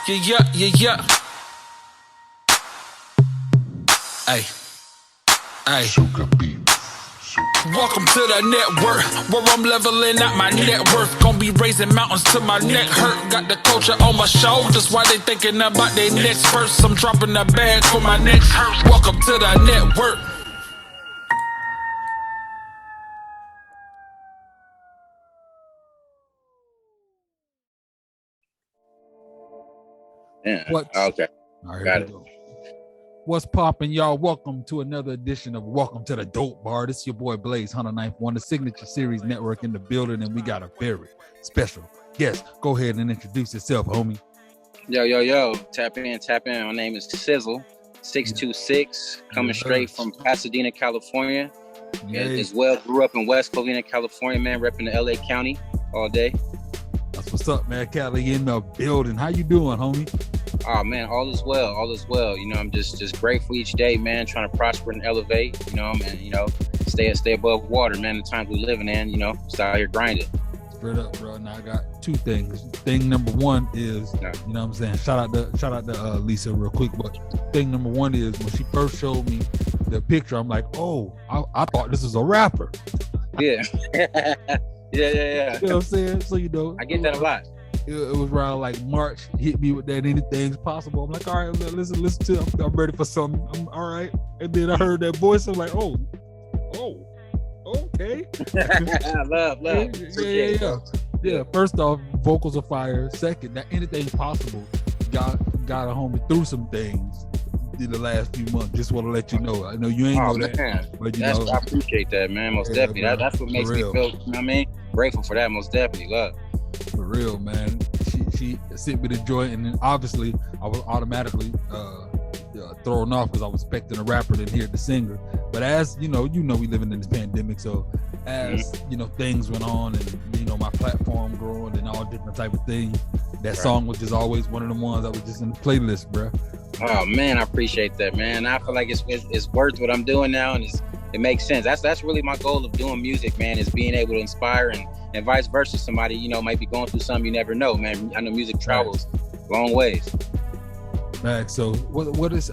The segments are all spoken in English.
Yeah. Hey. Welcome to the network, where I'm leveling out my net worth. Gonna be raising mountains till my neck hurt. Got the culture on my shoulders, why they thinking about their next first. I'm dropping the bag for my next hurt. Welcome to the network. Yeah. What? Okay. All right, Got here we go. What's poppin', y'all? Welcome to another edition of Welcome to the Dope Bar. This is your boy Blaze, 109.1, the Signature Series Network in the building, and we got a very special guest. Go ahead and introduce yourself, homie. Yo. Tap in. My name is Cizzle626, coming straight from Pasadena, California. As well, grew up in West Covina, California, man, repping the LA County all day. That's what's up, man. Cali in the building. How you doing, homie? Oh man, all is well. You know, I'm just grateful each day, man, trying to prosper and elevate, you know, and stay above water, man, the times we living in, just out here grinding. Straight up, bro. Now I got two things. Thing number one is, you know what I'm saying? Shout out to Lisa real quick, but thing number one is when she first showed me the picture, I'm like, oh, I thought this was a rapper. Yeah. Yeah. You know what I'm saying? So, I get that a lot. It was around like March, hit me with that anything's possible. I'm like, all right, listen to it. I'm ready for something. I'm all right. And then I heard that voice. I'm like, oh, okay. love. Yeah. First off, vocals are fire. Second, that anything's possible. Got a homie through some things in the last few months. Just want to let you know. I know you ain't know that, but I appreciate that, man. Most definitely. Bro, that's what makes me feel. You know what I mean? Grateful for that. Most definitely. Love. For real, man. She sent me the joint, and then obviously I was automatically thrown off because I was expecting a rapper to hear the singer. But as we living in this pandemic, so as things went on, and my platform growing and all different type of things, that song was just always one of the ones that was just in the playlist, bro. Oh man, I appreciate that, man. I feel like it's worth what I'm doing now, and it makes sense. That's really my goal of doing music, man, is being able to inspire and vice versa. Somebody, might be going through something you never know, man. I know music travels long ways. Right. So where did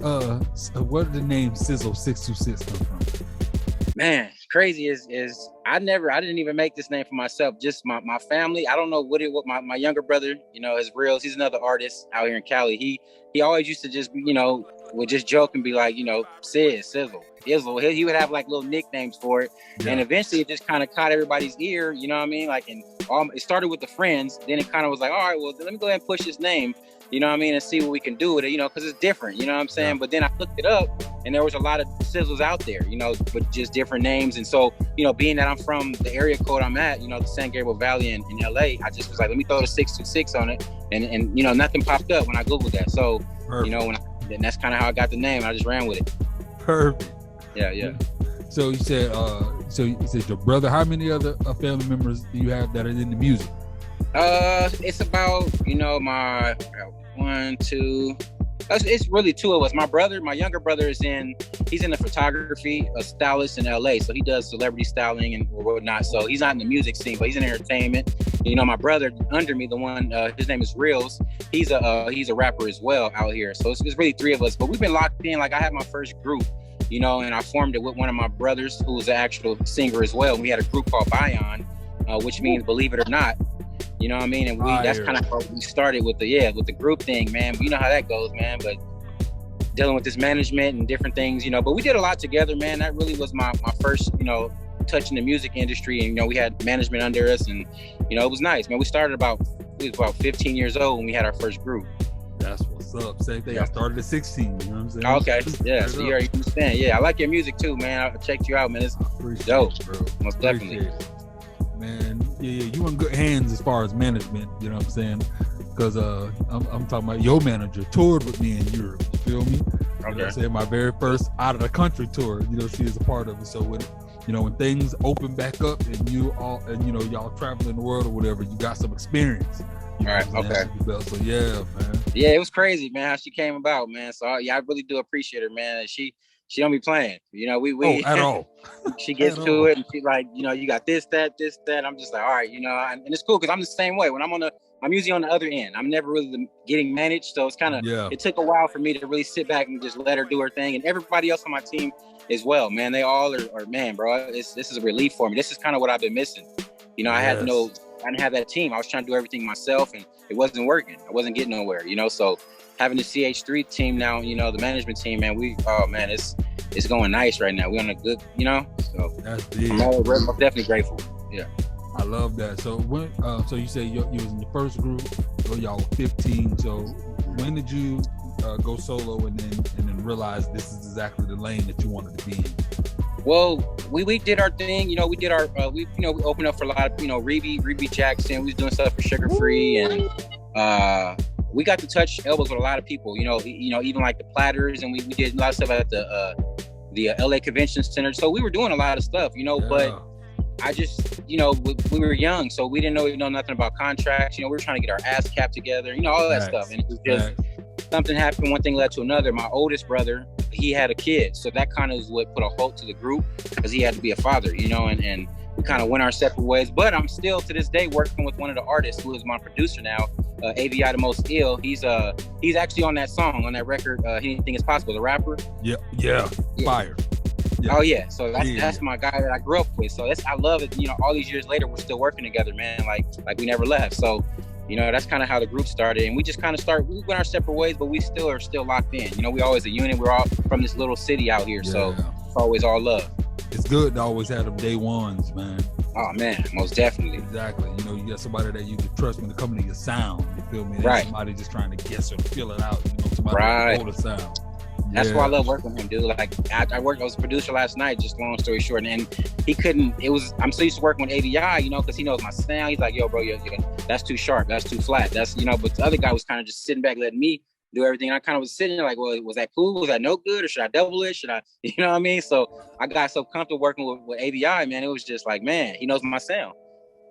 the name Cizzle626 come from? Man, crazy is I didn't even make this name for myself. Just my family. I don't know what my younger brother, is real. He's another artist out here in Cali. He always used to just, would just joke and be like, Sid, Cizzle, Izzle. He would have like little nicknames for it. Yeah. And eventually it just kind of caught everybody's ear, you know what I mean? Like, and it started with the friends. Then it kind of was like, all right, well, let me go ahead and push his name, you know what I mean? And see what we can do with it, because it's different, you know what I'm saying? Yeah. But then I looked it up and there was a lot of Cizzles out there, with just different names. And so, being that I'm from the area code I'm at, the San Gabriel Valley in LA, I just was like, let me throw the 626 on it. And nothing popped up when I Googled that. So, perfect. And that's kind of how I got the name. I just ran with it. Perfect. Yeah. So you said, your brother. How many other family members do you have that are in the music? It's about my 1, 2. It's really two of us. My younger brother he's in the photography, a stylist in LA. So he does celebrity styling and whatnot. So he's not in the music scene, but he's in entertainment. My brother under me, the one, his name is Reels. He's a rapper as well out here. So it's really three of us, but we've been locked in. Like I had my first group, and I formed it with one of my brothers who was an actual singer as well. We had a group called Bryant, which means Believe It or Not. You know what I mean? And that's kind of how we started with the group thing, man. But you know how that goes, man. But dealing with this management and different things, but we did a lot together, man. That really was my first, touch in the music industry. And, we had management under us and, it was nice, man. We started about 15 years old when we had our first group. That's what's up. Same thing. I started at 16, you know what I'm saying? Okay. Yeah. So you already understand. Yeah. I like your music too, man. I checked you out, man. It's dope, bro. Most definitely. Man, yeah, you in good hands as far as management, you know what I'm saying? Because I'm talking about your manager toured with me in Europe, you feel me? Okay. You know what I'm saying? My very first out of the country tour, she is a part of it. So when things open back up and y'all traveling the world or whatever, you got some experience. All right, okay. So yeah, man. Yeah, it was crazy, man, how she came about, man. So I really do appreciate her, man. She don't be playing, we at all. She gets to it and she's like, you got this, that. I'm just like, all right, and it's cool because I'm the same way. When I'm on I'm usually on the other end. I'm never really getting managed, so it's kind of it took a while for me to really sit back and just let her do her thing, and everybody else on my team as well, man. They all are man, bro. This is a relief for me. This is kind of what I've been missing. You know, I didn't have that team. I was trying to do everything myself, and it wasn't working. I wasn't getting nowhere, you know. So having the CH3 team now, you know, the management team, man, it's going nice right now. We're on a good, you know. So that's big. I'm definitely grateful. Yeah. I love that. So when, so you say you was in your first group, so y'all were 15. So when did you go solo and then realize this is exactly the lane that you wanted to be in? Well, we did our thing, you know. We did our we opened up for a lot of, you know, Reby Jackson. We was doing stuff for Sugar Free, and we got to touch elbows with a lot of people, you know, even like the Platters, and we did a lot of stuff at the LA Convention Center. So we were doing a lot of stuff, you know, but I just, you know, we were young, so we didn't know nothing about contracts. You know, we were trying to get our ass capped together, you know, all that stuff. And it was just something happened, one thing led to another. My oldest brother, he had a kid, so that kind of is what put a halt to the group, because he had to be a father, you know, and we kind of went our separate ways. But I'm still to this day working with one of the artists who is my producer now, AVI the Most Ill. He's actually on that song, on that record, Anything Is Possible, the rapper. Yeah. Fire. Yeah. Oh yeah, so that's my guy that I grew up with. So I love it. You know, all these years later, we're still working together, man. Like we never left. So, you know, that's kind of how the group started, and we just kind of we went our separate ways, but we are still locked in. You know, we always a unit. We're all from this little city out here, so it's always all love. It's good to always have them day ones, man. Oh man, most definitely. Exactly. You know, you got somebody that you can trust when it comes to your sound. You feel me? Right. Somebody just trying to guess or feel it out. You know, somebody that can hold the sound. That's why I love working with him, dude. Like I was a producer last night, just long story short, and he couldn't, I'm so used to working with AVI, you know, because he knows my sound. He's like, yo, bro, that's too sharp, that's too flat, that's, you know, but the other guy was kind of just sitting back, letting me do everything. And I kind of was sitting there like, well, was that cool? Was that no good? Or should I double it? Should I, you know what I mean? So I got so comfortable working with AVI, man. It was just like, man, he knows my sound.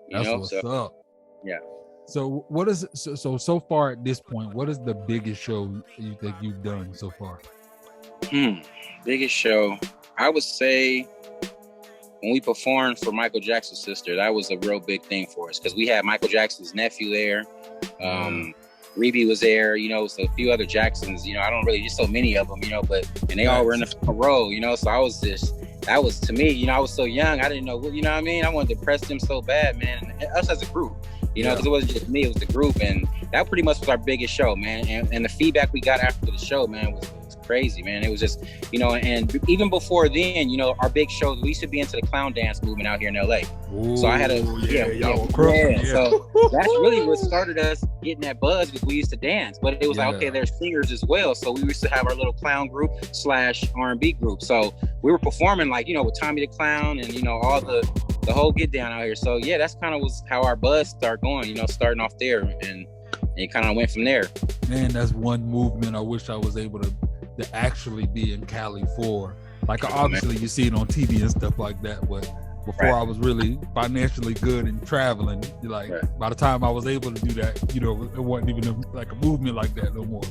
That's what's up. Yeah. So what is, so far at this point, what is the biggest show you think you've done so far? Biggest show, I would say when we performed for Michael Jackson's sister, that was a real big thing for us, because we had Michael Jackson's nephew there. Reby was there, you know, so a few other Jacksons, you know, I don't really, just so many of them, you know, and they all were in the front row, you know, so that was to me, you know, I was so young, I didn't know, you know what I mean? I wanted to press them so bad, man, and us as a group, you know, because it wasn't just me, it was the group, and that pretty much was our biggest show, man, and the feedback we got after the show, man, was crazy, man. It was just, you know, and even before then, you know, our big shows, we used to be into the clown dance movement out here in LA. Ooh, so I had so that's really what started us getting that buzz, because we used to dance, but it was like, okay, there's singers as well, so we used to have our little clown group / R&B group, so we were performing, like, you know, with Tommy the Clown and, you know, all the whole get down out here. So yeah, that's kind of was how our buzz started going, you know, starting off there, and it kind of went from there. Man, that's one movement I wish I was able to actually be in Cali for. Like, obviously you see it on TV and stuff like that, but before I was really financially good and traveling, like by the time I was able to do that, you know, it wasn't even like a movement like that no more.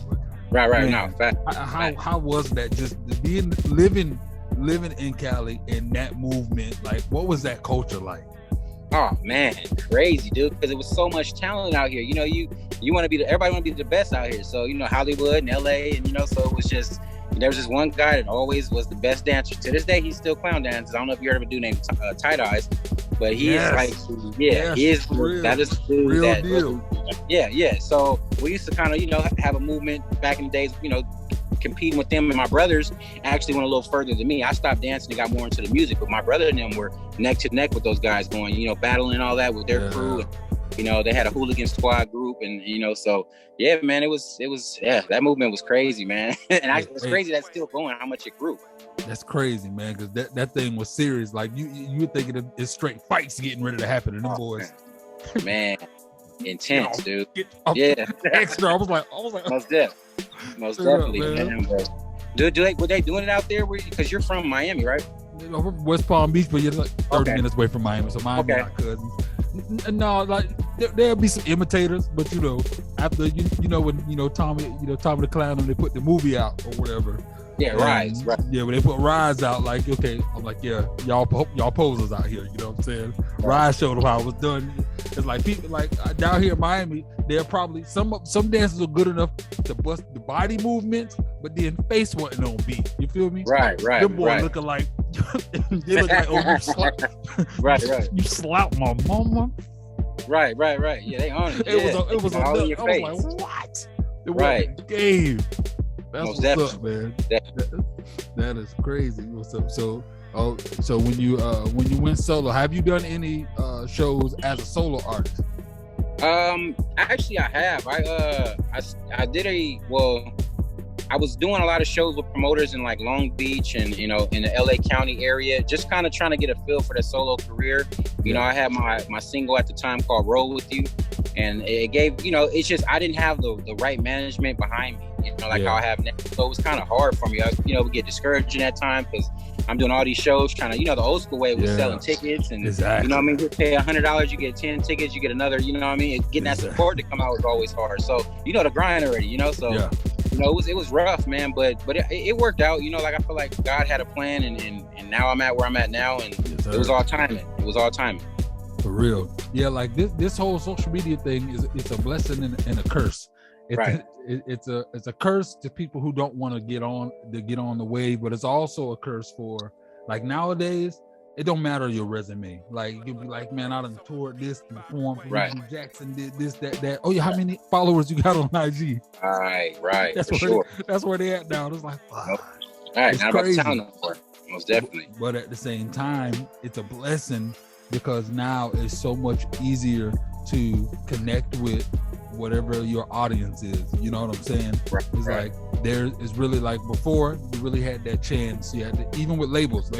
But, man, how was that, just being living in Cali in that movement? Like, what was that culture like? Oh man, crazy, dude, because it was so much talent out here. You know, you want to be everybody want to be the best out here. So, you know, Hollywood and LA, and, you know, so it was just, there was this one guy that always was the best dancer. To this day, he still clown dances. I don't know if you heard of a dude named Tight Eyes, but he is like, he is that is the dude real that deal. So we used to kind of, you know, have a movement back in the days, you know, competing with them, and my brothers actually went a little further than me. I stopped dancing and got more into the music, but my brother and them were neck to neck with those guys, going, you know, battling and all that with their crew. And, you know, they had a hooligan squad group, and, you know, so yeah, man, it was that movement was crazy, man. And it's crazy that's still going, how much it grew. That's crazy, man, because that thing was serious. Like, you thinking it's straight fights getting ready to happen to them boys. Man, intense, dude. Extra. I was like, most definitely, man. Dude, were they doing it out there? Because you're from Miami, right? West Palm Beach, but you're like 30 minutes away from Miami, so Miami not cousins. No, like there'll be some imitators, but after when Tommy the Clown, when they put the movie out or whatever. Yeah, Rise. Right. Yeah, when they put Rise out, like, okay, I'm like, yeah, y'all posers out here, you know what I'm saying? Right. Rise showed them how it was done. It's like people like down here in Miami, they're probably some dancers are good enough to bust the body movements, but then face wasn't on beat. You feel me? Right. Them boys looking like they look like, oh, you slap, right. You slap my mama. Right. Yeah, they on it. It was I was like, what? It wasn't a game. That's Most what's up, man. That is crazy. What's up? So when you went solo, have you done any shows as a solo artist? Actually, I have. I did I was doing a lot of shows with promoters in like Long Beach and in the LA County area, just kind of trying to get a feel for the solo career. I had my single at the time called Roll With You, and it gave it's just I didn't have the right management behind me. How I have now. So it was kind of hard for me. I would get discouraged in that time because I'm doing all these shows trying to, the old school way was selling tickets and, exactly. You pay $100, you get 10 tickets, you get another, getting that support to come out was always hard. So, the grind already, so, it was rough, man, but it worked out, I feel like God had a plan and now I'm at where I'm at now and it was all timing. For real. Yeah. Like this whole social media thing it's a blessing and a curse. It's a curse to people who don't want to get on the wave, but it's also a curse for like nowadays. It don't matter your resume. Like you'll be like, man, I done toured this, performed. Right. Jackson did this, that. Oh yeah, how many followers you got on IG? Right. That's where they at now. It's like, wow. All right, it's not crazy. About town no more. Most definitely. But at the same time, it's a blessing because now it's so much easier to connect with whatever your audience is, you know what I'm saying? Right, it's like it's really like before you really had that chance. You had to, even with labels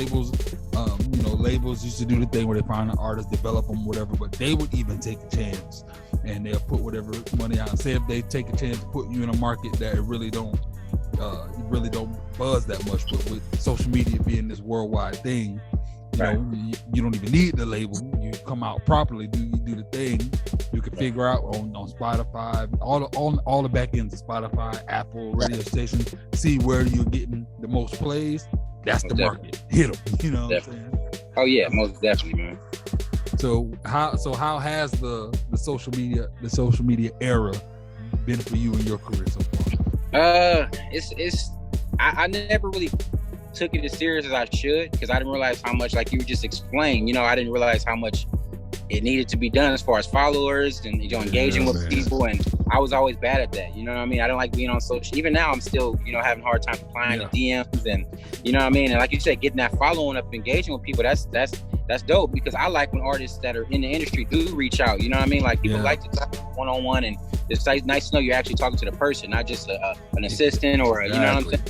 used to do the thing where they find an artist, develop them, whatever, but they would even take a chance and they'll put whatever money out and say if they take a chance to put you in a market that it really don't buzz that much. But with social media being this worldwide thing, you don't even need the label. You come out properly, you do the thing. You can figure out on Spotify, all the back ends of Spotify, Apple, radio stations, see where you're getting the most plays. That's the market. Hit them. You know what I'm saying? Oh yeah, most definitely, man. So how has the social media era been for you in your career so far? I never really took it as serious as I should because I didn't realize how much, like you were just explaining, I didn't realize how much it needed to be done as far as followers and engaging with people, and I was always bad at that. You know what I mean? I don't like being on social. Even now, I'm still having a hard time replying to DMs, and you know what I mean. And like you said, getting that following up, engaging with people, that's dope because I like when artists that are in the industry do reach out. You know what I mean? Like people like to talk one-on-one, and it's nice to know you're actually talking to the person, not just an assistant or you know what I'm saying.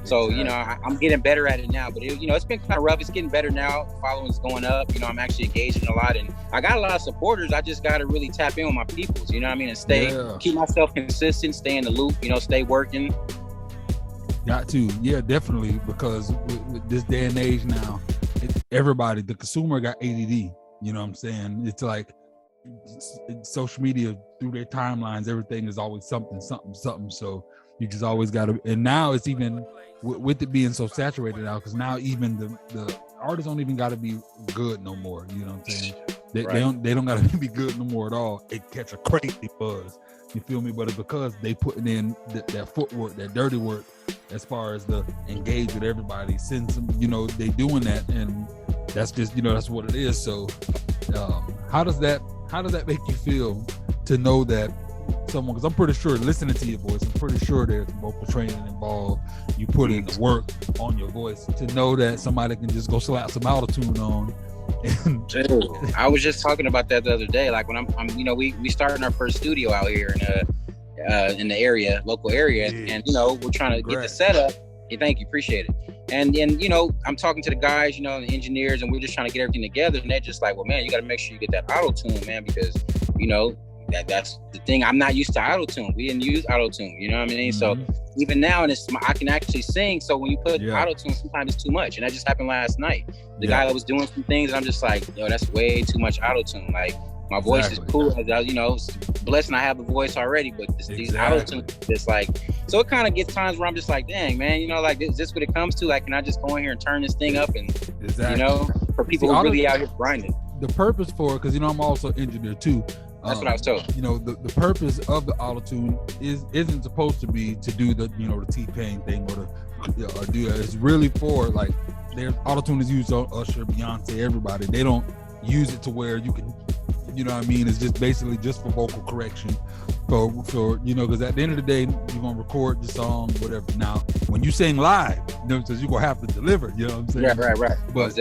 So, I'm getting better at it now, but it's been kind of rough. It's getting better now. Following's going up. I'm actually engaging a lot and I got a lot of supporters. I just got to really tap in with my peoples, you know what I mean? And keep myself consistent, stay in the loop, stay working. Got to. Yeah, definitely. Because with this day and age now, everybody, the consumer got ADD, you know what I'm saying? It's like social media through their timelines, everything is always something. So you just always got to, and now it's even with it being so saturated now, because now even the artists don't even got to be good no more. You know what I'm saying? They don't got to be good no more at all. It catch a crazy buzz. You feel me? But it's because they putting in that footwork, that dirty work, as far as the engage with everybody. Send some, they doing that, and that's just that's what it is. So, how does that make you feel to know that someone, because I'm pretty sure listening to your voice, I'm pretty sure there's vocal training involved. You put in the work on your voice to know that somebody can just go slap some Autotune on. Dude, I was just talking about that the other day. Like when I'm we started our first studio out here in the local area, and we're trying to get the setup. Thank you, appreciate it. And I'm talking to the guys, the engineers, and we're just trying to get everything together. And they're just like, well, man, you got to make sure you get that Autotune, man, because that's the thing. I'm not used to Autotune. We didn't use Autotune, you know what I mean? Mm-hmm. So even now, and I can actually sing. So when you put Autotune, sometimes it's too much. And that just happened last night. The guy that was doing some things, and I'm just like, yo, that's way too much Autotune. Like, My voice is cool. You know, it's blessed I have a voice already, but these auto-tunes, it's like, so it kind of gets times where I'm just like, dang, man, you know, like, is this what it comes to? Like, can I just go in here and turn this thing up and, you know, for people who really out here grinding. The purpose for it, because, you know, I'm also an engineer too. That's what I was told. You know, the purpose of the Autotune isn't supposed to be to do the, you know, the T-Pain thing or do that. It's really for, like, there's Autotune is used on Usher, Beyonce, everybody. They don't use it to where you can, you know what I mean? It's just basically just for vocal correction. For you know, because at the end of the day, you're gonna record the song, whatever. Now, when you sing live, you know, you're gonna have to deliver. You know what I'm saying? Right. But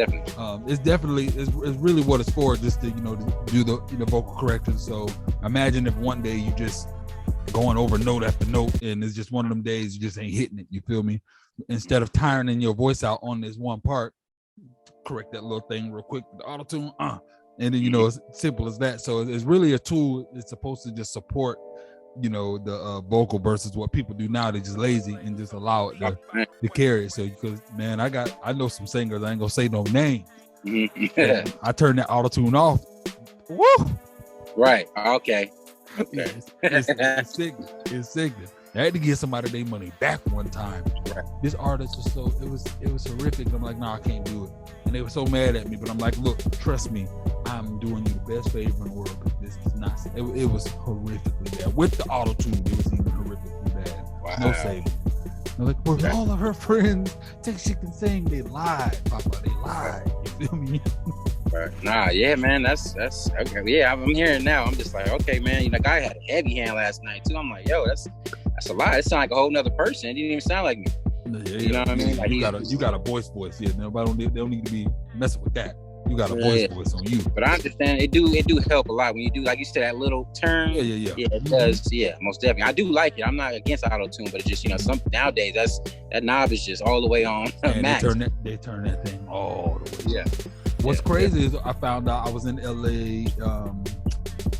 definitely, it's really what it's for, just to, you know, to do the, you know, vocal correction. So imagine if one day you just going over note after note, and it's just one of them days you just ain't hitting it. You feel me? Instead of tiring your voice out on this one part, correct that little thing real quick with the Autotune, and then, you know, it's simple as that. So it's really a tool. It's supposed to just support, you know, the vocal versus what people do now. They're just lazy and just allow it to carry it. So, because, man, I know some singers, I ain't gonna say no names. I turned that Autotune off. Woo! Right. Okay. Yeah, it's sickening. It's sickening. I had to give somebody their money back one time. Right. This artist was so, it was horrific. I'm like, no, I can't do it. And they were so mad at me, but I'm like, look, trust me, I'm doing you the best favor in the world. This is not, it was horrifically bad. With the Autotune, it was even horrifically bad. Wow. No saving. They're like, well, all of her friends think she can sing. They lied, Papa. They lied. You feel me? Right. Nah, yeah, man, that's okay. Yeah, I'm hearing now. I'm just like, okay, man. You know, like, I had a heavy hand last night too. I'm like, yo, that's a lot. It sounds like a whole nother person. It didn't even sound like me. Yeah, you know what I mean? Like, you got a voice. Yeah, nobody don't need to be messing with that. You got a voice on you. But I understand it do help a lot when you do, like you said, that little turn. Yeah. Yeah, it does. Yeah, most definitely. I do like it. I'm not against Autotune, but it's just, you know, some nowadays that knob is just all the way on max. They turn that thing all the way. Yeah. What's crazy is I found out I was in LA.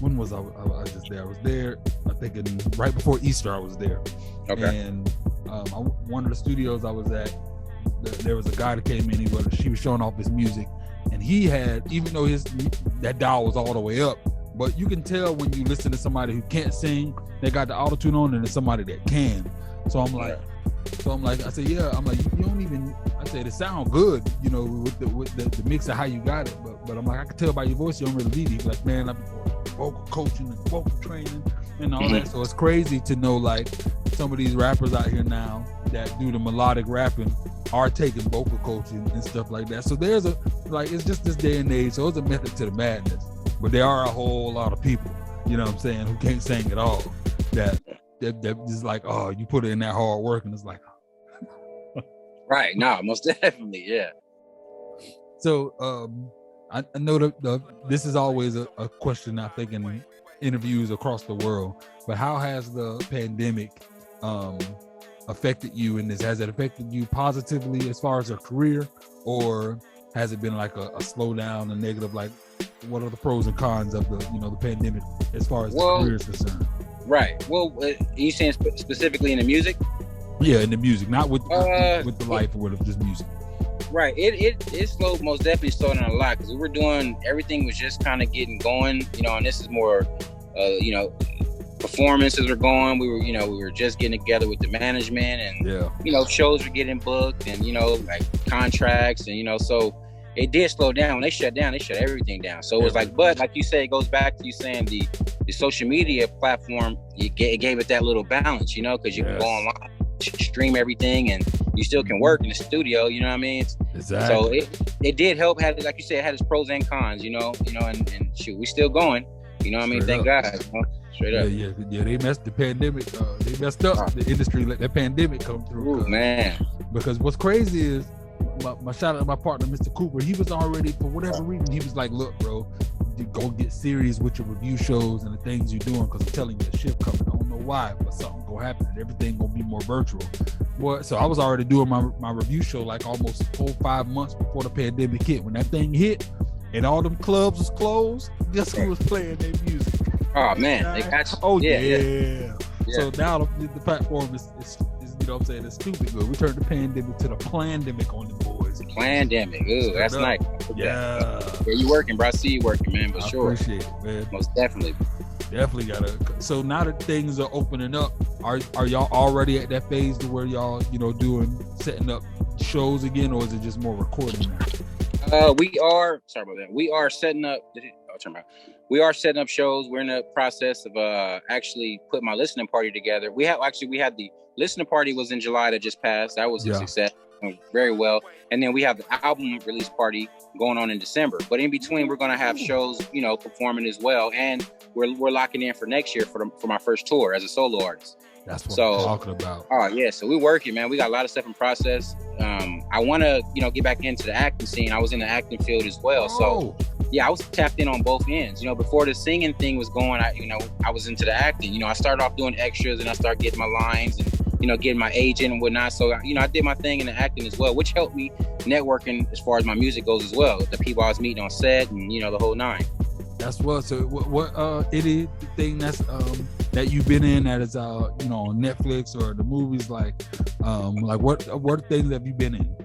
When was I was just there? I was there, I think, right before Easter. I was there. Okay. And one of the studios I was at, there was a guy that came in. He was showing off his music, and he had, even though that dial was all the way up, but you can tell when you listen to somebody who can't sing, they got the Autotune on, and there's somebody that can. So I'm like, I said, yeah. I'm like, you don't even. I said, it sound good, you know, with the mix of how you got it, but I'm like, I can tell by your voice you don't really need it. Like, man, I've been vocal coaching and vocal training and all that. So it's crazy to know, like, some of these rappers out here now that do the melodic rapping are taking vocal coaching and stuff like that. So there's it's just this day and age. So it's a method to the madness. But there are a whole lot of people, you know what I'm saying, who can't sing at all. That just like, oh, you put it in that hard work, and it's like. Right. No, most definitely. Yeah. So I know that this is always a question, I think, in interviews across the world, but how has the pandemic affected you in this? Has it affected you positively as far as your career, or has it been like a slowdown, a negative? Like, what are the pros and cons of the pandemic as far as the career is concerned? Right. Well, you saying specifically in the music? Yeah, in the music, not with the life or whatever, just music. Right. It slowed, most definitely slowed down a lot, because we were doing, everything was just kind of getting going, you know, and this is more, you know, performances were going. We were just getting together with the management, and you know, shows were getting booked, and, you know, like contracts, and, you know, so it did slow down. When they shut down, they shut everything down. So it was like, but like you say, it goes back to you saying the social media platform, it gave it that little balance, you know, because you can go online, stream everything, and you still can work in the studio, you know what I mean? Exactly. So it did help, like you said, it had its pros and cons, you know, and shoot, we still going, you know what I mean? Thank God, you know? Straight up. Yeah, they messed the pandemic, they messed up the industry, let that pandemic come through. Ooh, man. Because what's crazy is, my shout out to my partner, Mr. Cooper, he was already, for whatever reason, he was like, look, bro, you go get serious with your review shows and the things you're doing, because I'm telling you, a shift coming. I don't know why, but something gonna happen and everything gonna be more virtual. Boy, so I was already doing my review show like almost 4-5 months before the pandemic hit. When that thing hit and all them clubs was closed, guess who was playing their music? Oh man, they got you. Oh yeah. So now the platform is know what I'm saying? It's stupid good. We turned the pandemic to the plandemic on the boys. Pandemic. Ooh, that's nice. Yeah. Yeah, you working, bro. I see you working, man, for sure. Appreciate it, man. Most definitely. Definitely gotta. So now that things are opening up, are y'all already at that phase to where y'all, setting up shows again, or is it just more recording now? We are setting up. We are setting up shows. We're in the process of actually putting my listening party together. We had the listening party was in July that just passed. That was a success, very well. And then we have the album release party going on in December. But in between, we're gonna have shows, performing as well. And we're locking in for next year for my first tour as a solo artist. That's what I'm talking about. Oh yeah, so we're working, man. We got a lot of stuff in process. I want to, get back into the acting scene. I was in the acting field as well, so yeah, I was tapped in on both ends. Before the singing thing was going, I was into the acting. I started off doing extras, and I started getting my lines and getting my agent and whatnot. So I did my thing in the acting as well, which helped me networking as far as my music goes as well. The people I was meeting on set and the whole nine. That's what. So what it is the thing that's that you've been in that is on Netflix or the movies like what things have you been in?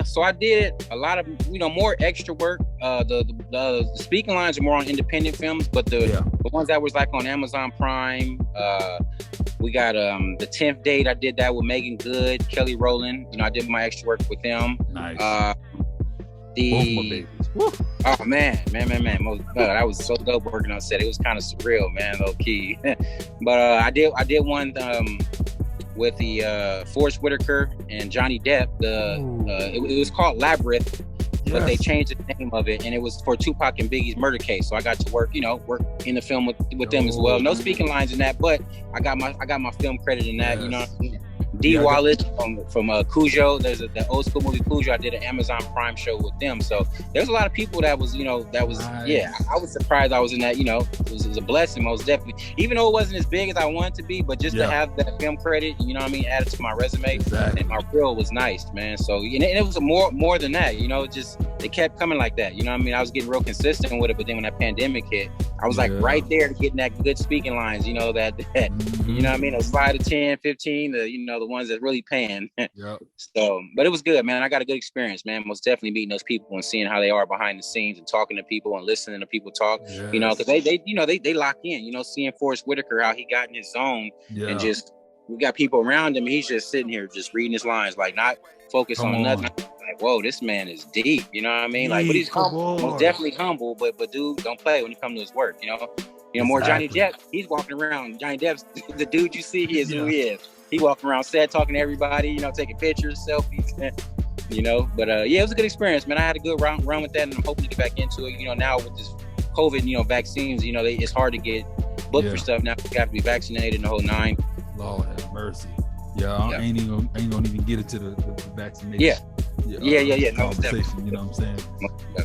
So I did a lot of more extra work. The speaking lines are more on independent films, but the ones that was like on Amazon Prime. We got the 10th Date. I did that with Megan Good, Kelly Rowland. I did my extra work with them. Nice. Both my babies. Woo. Oh man, that was so dope working on set. It was kind of surreal, man, low key. But I did one with the Forrest Whitaker and Johnny Depp. It was called Labyrinth, but they changed the name of it, and it was for Tupac and Biggie's murder case. So I got to work in the film with them as well. No speaking lines in that, but I got my film credit in that. D. Wallace from Cujo. There's the old school movie Cujo. I did an Amazon Prime show with them. So there's a lot of people that was nice. Yeah. I was surprised I was in that. It was a blessing, most definitely. Even though it wasn't as big as I wanted to be, but just to have that film credit, added to my resume. Exactly. And my reel was nice, man. So and it was more than that. It kept coming like that. I was getting real consistent with it, but then when that pandemic hit, I was like right there getting that good speaking lines. A slide of 10, 15. The ones that really paying. So, but it was good, man. I got a good experience, man. Most definitely meeting those people and seeing how they are behind the scenes and talking to people and listening to people talk. Because they lock in. Seeing Forrest Whitaker, how he got in his zone and just we got people around him. He's just sitting here, just reading his lines, like not focused on nothing. Like, whoa, this man is deep. You know what I mean? Like, but he's humble, most definitely humble. But dude, don't play when it comes to his work. More Johnny Depp. He's walking around. Johnny Depp's the dude you see. He is who he is. He walking around set, talking to everybody. Taking pictures, selfies. But it was a good experience, man. I had a good run with that, and I'm hoping to get back into it. Now with this COVID, vaccines. It's hard to get booked for stuff now. You have to be vaccinated and the whole nine. Lord have mercy. Yeah, I ain't gonna even get into the vaccination. Yeah. Conversation, you know what I'm saying?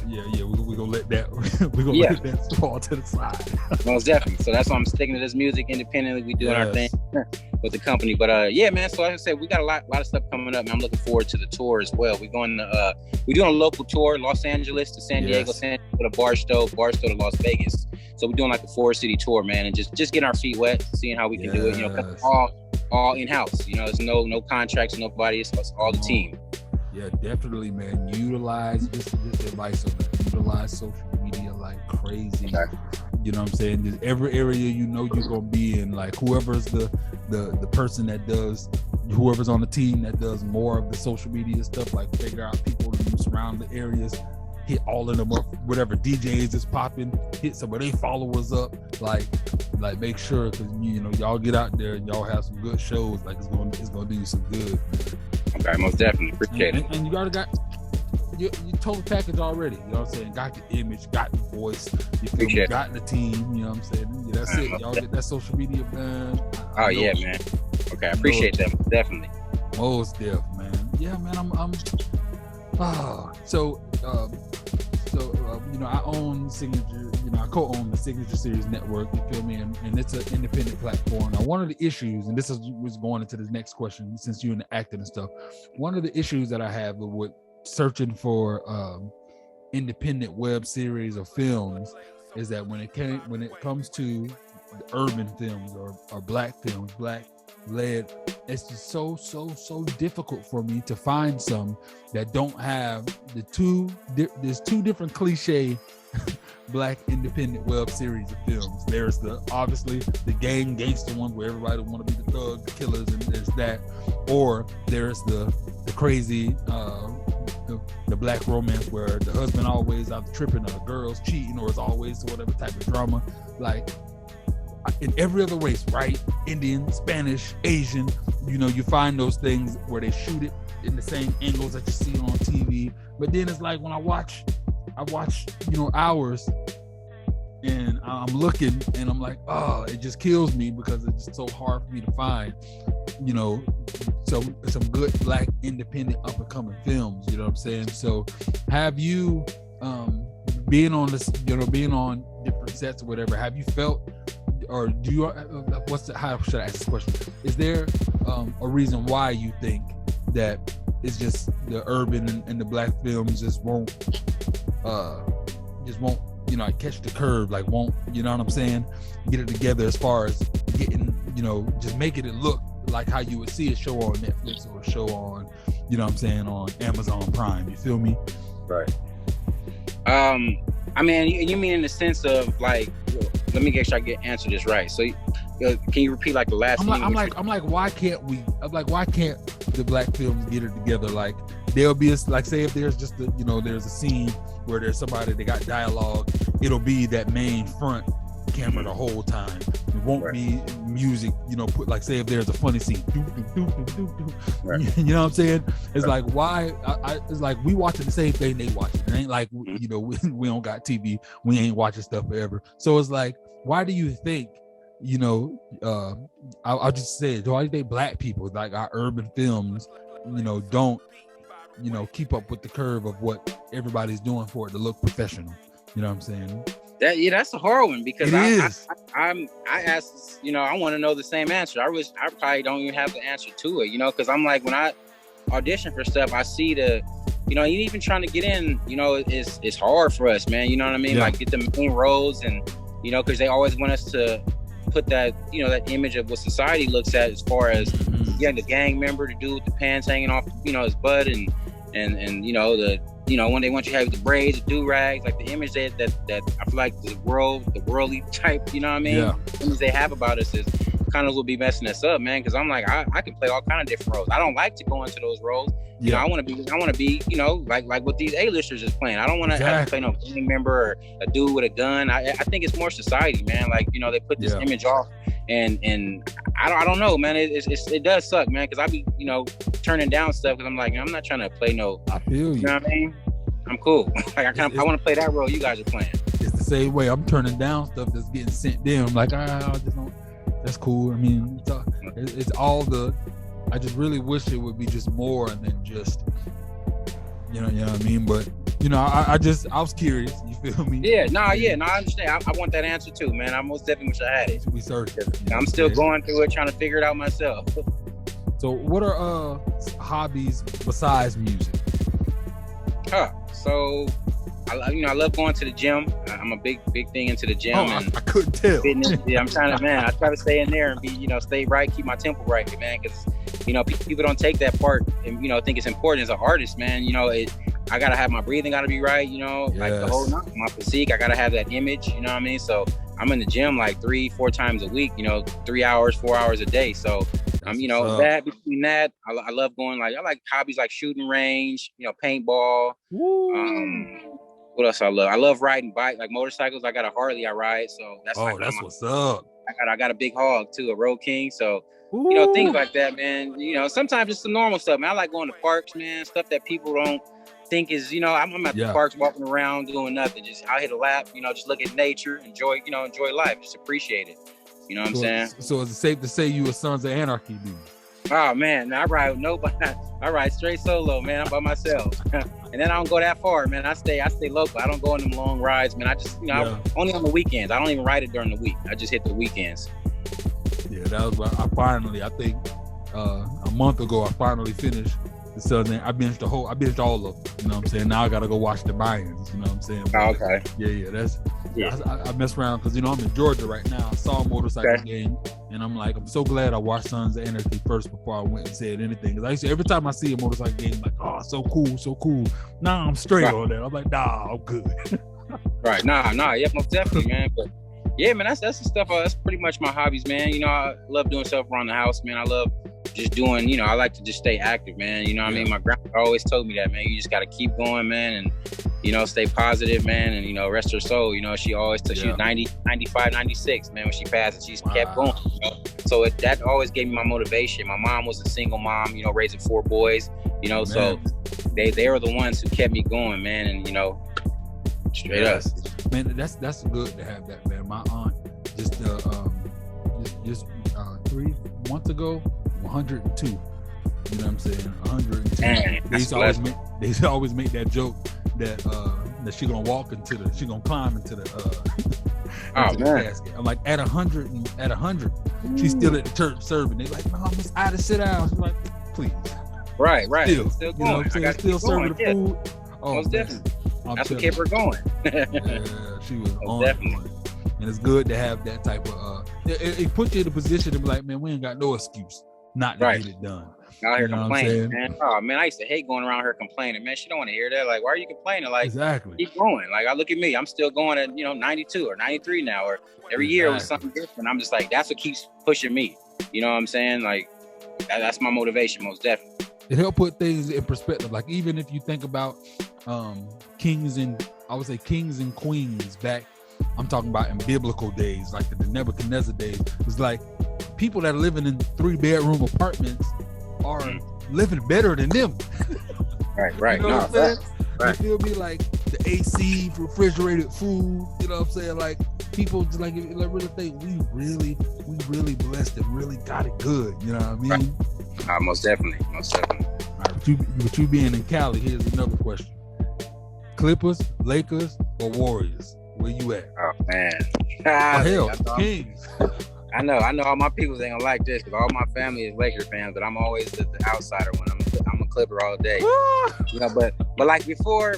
Yeah, we're gonna let that let that fall to the side. Most definitely. So that's why I'm sticking to this music independently. We doing our thing with the company. But man, so like I said, we got a lot of stuff coming up, and I'm looking forward to the tour as well. We're doing a local tour, Los Angeles to San Diego, San Diego to Barstow to Las Vegas. So we're doing like a 4-city tour, man, and just getting our feet wet, seeing how we can do it. All in-house. There's no contracts, nobody. It's all the team. Yeah, definitely, man. Utilize just advice on that. Utilize social media like crazy. Okay. You know what I'm saying? Just every area you're gonna be in. Like whoever's the person that does, whoever's on the team that does more of the social media stuff. Like figure out people in surround the areas. Hit all of them up. Whatever DJs is popping, hit some of their followers up. Like make sure because y'all get out there and y'all have some good shows. Like it's gonna do you some good. Okay, most definitely appreciate it. And you already got your total package already. You know what I'm saying? Got the image, got the voice, got the team. You know what I'm saying? Yeah, that's it. Y'all get that social media, man. Man. Okay, I appreciate that. Definitely. Most def, man. Yeah, man. I'm. I own Signature. I co-own the Signature Series Network. You feel me? And it's an independent platform. Now, one of the issues, and this was going into the next question, since you're in the acting and stuff. One of the issues that I have with searching for independent web series or films is that when it comes to the urban films or black films, black led. It's just so difficult for me to find some that don't have there's two different cliche Black independent web series of films. There's obviously the gangster one where everybody want to be the thugs, the killers, and there's that. Or there's the crazy the Black romance where the husband always out tripping or the girl's cheating or it's always whatever type of drama. Like in every other race, right? Indian, Spanish, Asian, you find those things where they shoot it in the same angles that you see on TV. But then it's like when I watch hours and I'm looking and I'm like, oh, it just kills me because it's just so hard for me to find, some good Black independent up and coming films. You know what I'm saying? So have you being on this, being on different sets or whatever, have you felt, or do you, how should I ask this question? Is there a reason why you think that it's just the urban and the Black films just won't catch the curve, like won't, you know what I'm saying, get it together as far as getting, just making it look like how you would see a show on Netflix or a show on, on Amazon Prime, you feel me? Right. I mean, you mean in the sense of like, let me get sure I answer this right. So can you repeat like the last thing? I'm like, why can't the Black films get it together? Like there'll be say if there's just there's a scene where there's somebody that got dialogue, it'll be that main front camera the whole time. It won't be music, put like, say if there's a funny scene, right. You know what I'm saying? It's like, why? It's like we watching the same thing they watching. It ain't like, we don't got TV. We ain't watching stuff forever. So it's like, why do you think, I'll just say it, why do they Black people, like our urban films, don't, keep up with the curve of what everybody's doing for it to look professional? You know what I'm saying? That's a hard one because I asked, I want to know the same answer. I probably don't even have the answer to it, because I'm like, when I audition for stuff, I see even trying to get in, it's hard for us, man. You know what I mean? Yeah. Like get the main roles and, because they always want us to put that, that image of what society looks at as far as getting the gang member to do with the pants hanging off, his butt and when they want you to have the braids, the do-rags, like the image that I feel like the worldly type, the image they have about us is kind of will be messing us up, man. Because I'm like, I can play all kind of different roles. I don't like to go into those roles. I want to be, like what these A-listers is playing. I don't want to have to play no gang member or a dude with a gun. I think it's more society, man. Like, they put this image off, and I don't know, man. It does suck, man. Because I be, turning down stuff because I'm like, I'm not trying to play no. I feel you. You know what I mean? I'm cool. Like I want to play that role you guys are playing. It's the same way. I'm turning down stuff that's getting sent in. I'm like, I just don't. That's cool. I mean, it's all the. I just really wish it would be just more than just, you know what I mean. But I was curious. You feel me? Yeah. I understand. I want that answer too, man. I most definitely wish I had it. We searched. I'm still going through it, trying to figure it out myself. So, what are hobbies besides music? So I love going to the gym. I'm a big thing into the gym. I couldn't tell. Fitness. Yeah, I'm trying to, man. I try to stay in there and be, stay right, keep my tempo right, man. Because people don't take that part and think it's important as an artist, man. I gotta have my breathing, gotta be right. Like the whole night, my physique, I gotta have that image. You know what I mean? So I'm in the gym like 3-4 times a week. 3 hours, 4 hours a day. So that between that, I love going. Like I like hobbies like shooting range, paintball. Woo. What else I love? I love riding bike, like motorcycles. I got a Harley I ride, so that's what's up. I got a big hog too, a Road King. So things like that, man. Sometimes it's some normal stuff, man. I like going to parks, man. Stuff that people don't think is, I'm at the parks walking around doing nothing, just I'll hit a lap, just look at nature, enjoy life, just appreciate it. You know what I'm saying? So is it safe to say you a Sons of Anarchy dude? Oh man, I ride with nobody. I ride straight solo, man. I'm by myself. And then I don't go that far, man. I stay local. I don't go on them long rides, man. I just, only on the weekends. I don't even ride it during the week. I just hit the weekends. Yeah, that was what I think a month ago, I finally finished the Southern. I binged all of them. You know what I'm saying? Now I got to go watch the Bryants. You know what I'm saying? Oh, okay. Yeah. I mess around because, I'm in Georgia right now. I saw a motorcycle game And I'm like, I'm so glad I watched Sons of Anarchy first before I went and said anything. Because I used to, every time I see a motorcycle game, like, oh, so cool, so cool. Nah, I'm straight on that. I'm like, nah, I'm good. Right. Nah, yeah, most definitely, man. But yeah, man, that's the stuff. That's pretty much my hobbies, man. You know, I love doing stuff around the house, man. I love just doing, you know, I like to just stay active, man. You know what I mean? My grandpa always told me that, man. You just got to keep going, man, and, you know, stay positive, man. And, you know, rest her soul. You know, she always took, she was 90, 95, 96, man, when she passed, and she just kept going. You know? So that always gave me my motivation. My mom was a single mom, you know, raising 4 boys, you know, so they were the ones who kept me going, man. And, you know, straight up. Man, that's good to have that, man. My aunt just 3 months ago, 102. You know what I'm saying? 102. Man, they used to always make that joke that she gonna she gonna climb into the casket. I'm like, at 100, she's still at the church serving. They're like, no, Miss Ida, sit down. She's like, please. Right. Still going. You know what I'm saying? Still serving the food. Oh, most definitely. That's what kept her going. Yeah, she was on definitely. And it's good to have that type of it puts you in a position to be like, man, we ain't got no excuse not to get it done. Out here complaining, man. Oh man, I used to hate going around her complaining, man. She don't want to hear that. Like, why are you complaining? Like, exactly. Keep going. Like, I look at me, I'm still going at 92 or 93 now, or every year was something different. I'm just like, that's what keeps pushing me. You know what I'm saying? Like, that's my motivation, most definitely. It helped put things in perspective. Like, even if you think about kings and queens back, I'm talking about in biblical days, like the Nebuchadnezzar days. It's like people that are living in 3-bedroom apartments are living better than them. Right. You know what I'm saying? Right. You feel me? Like the AC, refrigerated food. You know what I'm saying? Like people just like really think we really blessed and really got it good. You know what I mean? Right. Most definitely. All right, with you being in Cali, here's another question: Clippers, Lakers, or Warriors? Where you at? Oh man, hell, Kings. I know all my people ain't gonna like this because all my family is Lakers fans, but I'm always the outsider when I'm a Clipper all day. You know, but like before,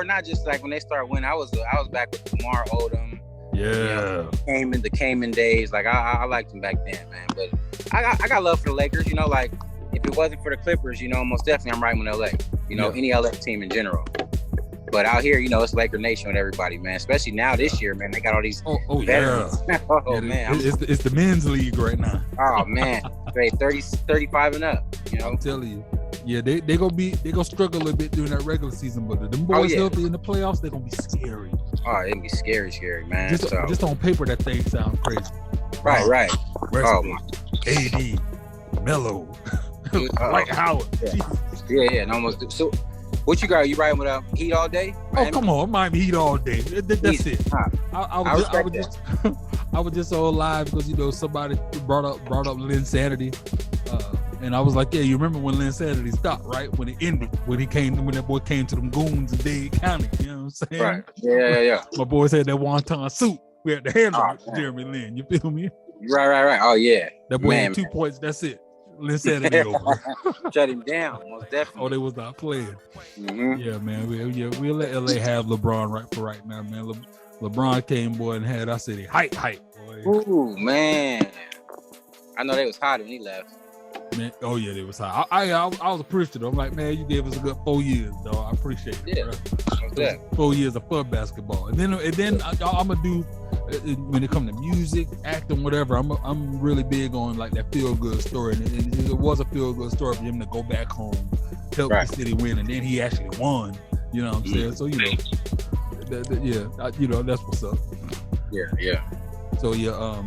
not just like when they start winning, I was back with Lamar Odom. Yeah, you know, the Cayman days. Like I liked them back then, man. But I got love for the Lakers. You know, like if it wasn't for the Clippers, you know, most definitely I'm riding with LA. You know, any LA team in general. But out here, you know, it's Laker Nation with everybody, man. Especially now this year, man. They got all these veterans. Yeah. Man. It's the men's league right now. Oh, man. 30, 35 and up, you know. I'm telling you. Yeah, they gonna struggle a little bit during that regular season, but them boys healthy in the playoffs, they're gonna be scary. Oh, it'd be scary, man. Just on paper, that thing sounds crazy. Right. AD, Melo, Dwight Howard. Yeah. Almost. So, what you got? You riding with Heat all day? Miami? Oh, come on, Miami Heat all day. That's it. I was just so alive because you know somebody brought up Linsanity, and I was like, yeah, you remember when Linsanity stopped, right? When it ended, when that boy came to them goons in Dade County. You know what I'm saying? Right. Yeah. My boys had that wonton suit. We had to handle Jeremy Lin. You feel me? Right. Oh yeah. That boy had 2 points. That's it. Linsanity over. Shut him down, most definitely. Oh, they was not playing. Mm-hmm. Yeah, man. We'll let LA have LeBron right now, man. LeBron came, boy, and had our city hype, boy. Ooh, man. I know they was hot when he left. Man, oh yeah, they was hot. I was appreciative. I'm like, man, you gave us a good 4 years, dog. I appreciate it, bro. 4 years of fun basketball, and then I'm gonna do. When it comes to music, acting, whatever, I'm really big on like that feel good story, and it was a feel good story for him to go back home, help the city win, and then he actually won. You know what I'm saying? So you know, that's what's up. Yeah. So a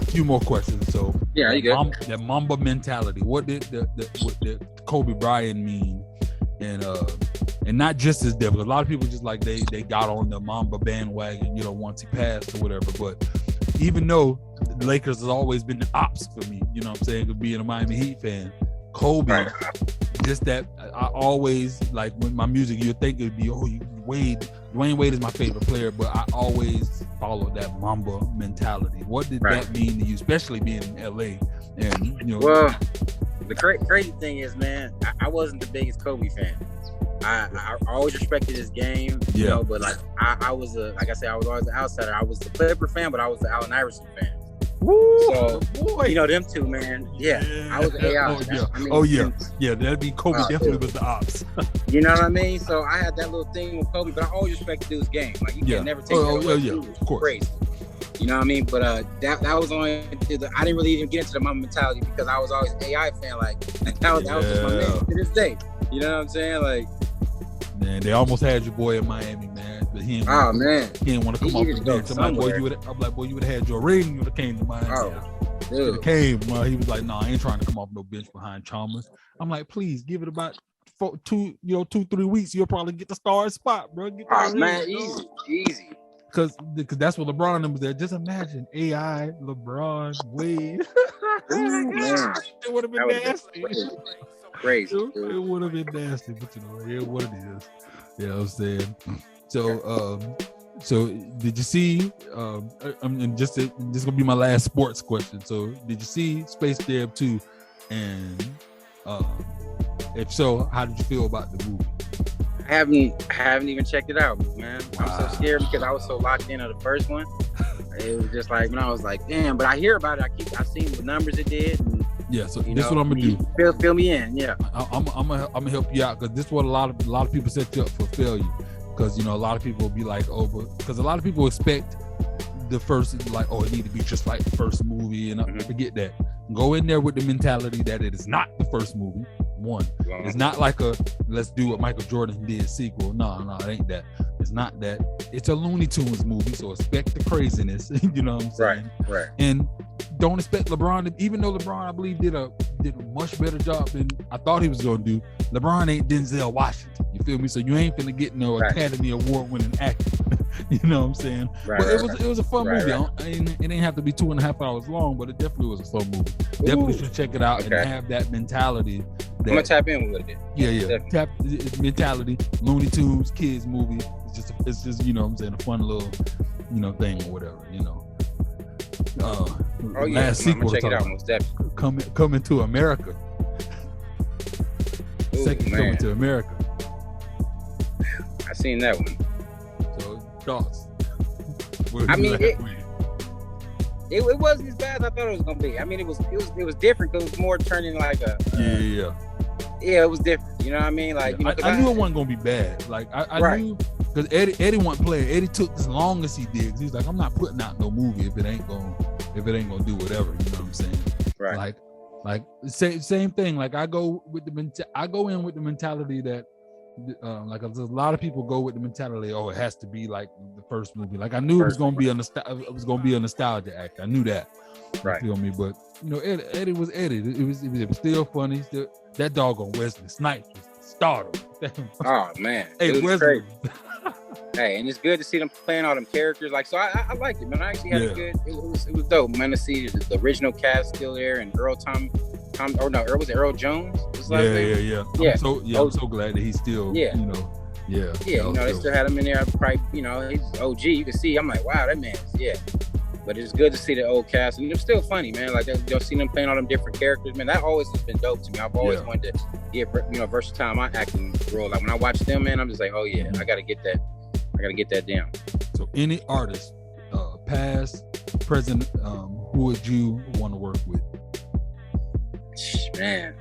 few more questions. So yeah, you go. That Mamba mentality. What did the Kobe Bryant mean? And not just his death, because a lot of people just like they got on the Mamba bandwagon, you know, once he passed or whatever. But even though the Lakers has always been the ops for me, you know what I'm saying, being a Miami Heat fan, Kobe, just that I always, like when my music, you'd think it'd be, Dwayne Wade is my favorite player, but I always followed that Mamba mentality. What did that mean to you, especially being in LA? And you know, well, the crazy thing is, man, I wasn't the biggest Kobe fan. I always respected his game, you know, but like I was like I said, I was always an outsider. I was the Clipper fan, but I was the Allen Iverson fan. Woo, So, boy. you know, them two, man. Yeah. I was AI. Yeah, that'd be Kobe definitely was the ops. You know what I mean? So I had that little thing with Kobe, but I always respect the dude's game. Like, you can never take that away. Yeah, of course. Crazy. You know what I mean? But that was only, I didn't really even get into the Mamba mentality because I was always an AI fan. Like, that was just my man to this day. You know what I'm saying? Like, man, they almost had your boy in Miami, man. But he didn't want to come off the bench. I'm like, boy, you would have had your ring, you would have came to Miami. Oh, dude. Came. He was like, no, I ain't trying to come off no bench behind Chalmers. I'm like, please give it about 2-3 weeks. You'll probably get the star spot, bro. Get man, easy. Because that's what LeBron was there. Just imagine AI, LeBron, Wade. It would have been nasty. Crazy. It would have been nasty, but it what it is. You know what I'm saying? So did you see? And this is gonna be my last sports question. So did you see Space Jam 2? And if so, how did you feel about the movie? I haven't even checked it out, man. I'm so scared because I was so locked into the first one. It was just like when I was like, damn. But I hear about it. I seen the numbers it did. And, yeah. So this is what I'm gonna do. Fill me in. Yeah. I'm gonna help you out because this is what a lot of people set you up for failure. Because a lot of people will be like, because a lot of people expect the first, like, it need to be just like the first movie, and forget that. Go in there with the mentality that it is not the first movie. One, it's not like a let's do what Michael Jordan did sequel. No, it ain't that. It's not that. It's a Looney Tunes movie, so expect the craziness. You know what I'm saying? Right. And don't expect LeBron even though LeBron, I believe, did a much better job than I thought he was gonna do. LeBron ain't Denzel Washington. You feel me? So you ain't finna get no Academy Award winning actor. You know what I'm saying? But it was a fun movie. It didn't have to be 2.5 hours long, but it definitely was a fun movie. Definitely should check it out and have that mentality. I'm gonna tap in with it. Yeah. Tap mentality. Looney Tunes kids movie. It's just you know what I'm saying, a fun little thing or whatever. Last sequel. Check it out. Most definitely. Coming to America. Second Coming to America. I seen that one. So thoughts? I mean, it wasn't as bad as I thought it was gonna be. I mean, it was different because it was more turning like a yeah, it was different. You know what I mean? Like I knew it wasn't gonna be bad. Like I knew because Eddie wasn't playing. Eddie took as long as he did. He's like, I'm not putting out no movie if it ain't gonna do whatever. You know what I'm saying? Right. Like same thing. Like I go in with the mentality that. Like a lot of people go with the mentality, it has to be like the first movie. Like I knew it was gonna be a nostalgia act. I knew that. Right. You feel me? But Eddie was Eddie. It was still funny. That doggone Wesley Snipes was startled. Oh man. Hey, Wesley. Hey, and it's good to see them playing all them characters. Like, so I liked it, man. I actually had a good. It was dope, man. To see the original cast still there, and Earl was it Earl Jones? Yeah. I'm so glad that he's still. They still had him in there. Probably, he's OG. You can see. I'm like, wow, that man. Yeah. But it's good to see the old cast, and they're still funny, man. Like you'll see them playing all them different characters, man. That always has been dope to me. I've always wanted to get versatile in my acting role. Like when I watch them, man, I'm just like, oh yeah, I gotta get that. I gotta get that down. So any artist, past, present, who would you want to work with? Man,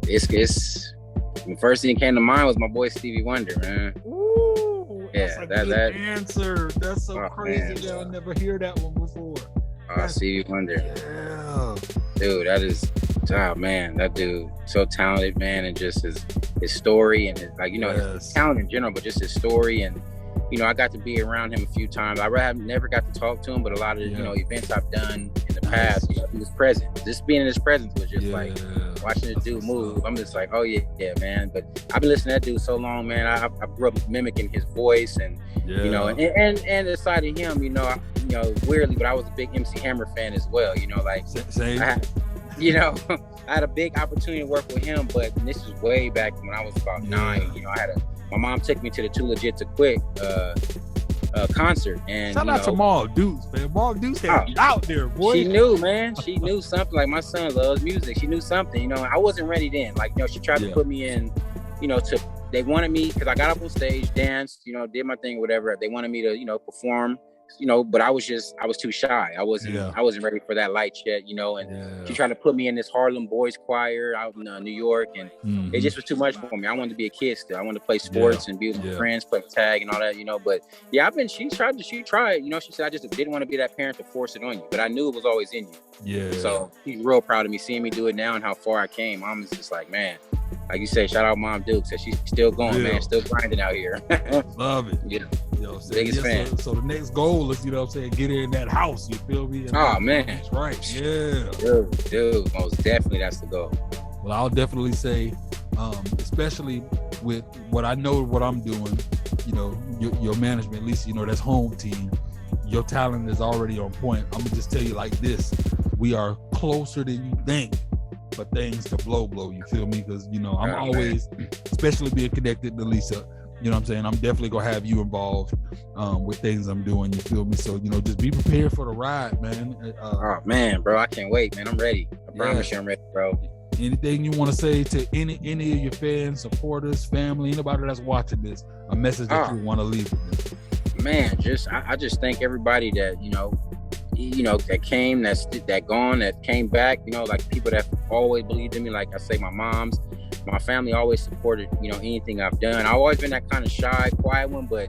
it's the first thing that came to mind was my boy Stevie Wonder, man. Ooh, that answer. That's so crazy. I'll never hear that one before. Stevie Wonder. Yeah. Dude, that dude so talented, man, and just his story and his talent in general, but just his story. And I got to be around him a few times. I never got to talk to him, but a lot of events I've done in the past, he was present. Just being in his presence was just like watching the dude move. I'm just like, oh yeah, man. But I've been listening to that dude so long, man. I grew up mimicking his voice, and and aside of him, weirdly, but I was a big MC Hammer fan as well. Same. I had a big opportunity to work with him, but this was way back when I was about 9. My mom took me to the Too Legit to Quit concert, and shout out to Maul Dukes, man. Maul Dukes had me out there, boy. She knew, man. She knew something. Like my son loves music. She knew something. I wasn't ready then. Like she tried to put me in. They wanted me because I got up on stage, danced, did my thing, whatever. They wanted me to, perform but I was too shy. I wasn't ready for that light yet, and she tried to put me in this Harlem Boys Choir out in New York, and it just was too much for me. I wanted to be a kid still. I wanted to play sports and be with my friends, play tag and all that, but yeah, she tried, she said, I just didn't want to be that parent to force it on you, but I knew it was always in you. Yeah. So she's real proud of me seeing me do it now and how far I came. I'm just like, man, like you say, shout out Mom Duke. Said she's still going, man, still grinding out here. Love it. Yeah. Biggest fan. So the next goal is, get in that house. You feel me? Oh man, that's right. Yeah, dude, most definitely that's the goal. Well, I'll definitely say, especially with what I know, what I'm doing, your management, at least that's home team. Your talent is already on point. I'm gonna just tell you like this: we are closer than you think for things to blow. You feel me? Because I'm always, especially being connected to Lisa. You know what I'm saying? I'm definitely gonna have you involved with things I'm doing. You feel me? So just be prepared for the ride, man. Oh man, bro, I can't wait, man. I'm ready. I promise you, I'm ready, bro. Anything you want to say to any of your fans, supporters, family, anybody that's watching this, a message that you want to leave with them? Man, I just thank everybody that that came, that gone, that came back. Like people that always believed in me. Like I say, my family always supported, anything I've done. I've always been that kind of shy, quiet one, but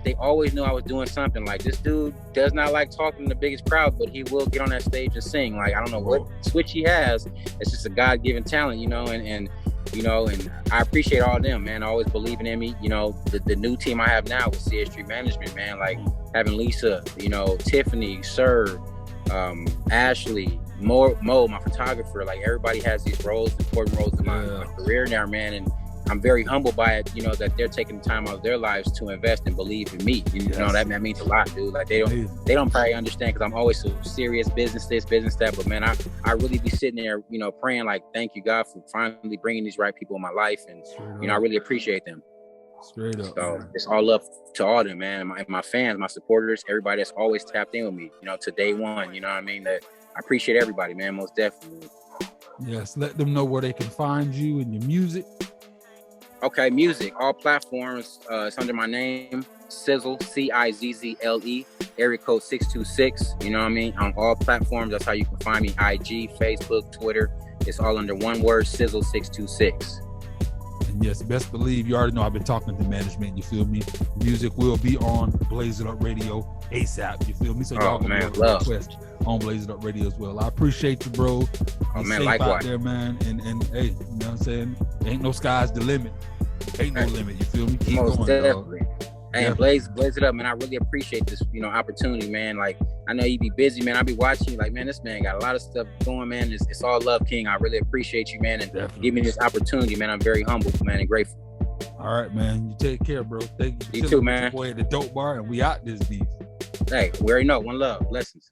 they always knew I was doing something. Like, this dude does not like talking to the biggest crowd, but he will get on that stage and sing. Like, I don't know what switch he has. It's just a God-given talent, and I appreciate all of them, man. Always believing in me. The new team I have now with CS Street Management, man, like having Lisa, Tiffany, Sir, Ashley, Mo, my photographer. Like, everybody has these important roles in my career now, man, and I'm very humbled by it, that they're taking the time out of their lives to invest and believe in me. That means a lot, dude. Like, they don't probably understand, because I'm always so serious, business this, business that, but man, I really be sitting there, praying like, thank you, God, for finally bringing these right people in my life, and I really appreciate them. Straight up. So it's all up to all of them, man. My fans, my supporters, everybody that's always tapped in with me, to day one. You know what I mean? That I appreciate everybody, man. Most definitely. Yes. Let them know where they can find you and your music. Okay, music, all platforms. It's under my name, Cizzle, Cizzle, area code 626. You know what I mean? On all platforms, that's how you can find me. IG, Facebook, Twitter. It's all under one word, Cizzle626. And yes, best believe, you already know I've been talking to management, you feel me? Music will be on Blaze It Up Radio ASAP, you feel me? So y'all can request on Blaze It Up Radio as well. I appreciate you, bro. Oh man, likewise. Out there, man. And hey, you know what I'm saying? Ain't no sky's the limit. Ain't no limit, you feel me? Keep Most going, definitely. Hey, Blaze It Up, man. I really appreciate this, opportunity, man. Like, I know you be busy, man. I be watching you, like, man, this man got a lot of stuff going, man. It's all love, King. I really appreciate you, man, and give me this opportunity, man. I'm very humble, man, and grateful. All right, man. You take care, bro. Thank you. You too, man. Boy at the dope bar, and we out this beat. Hey, we already know. One love. Blessings.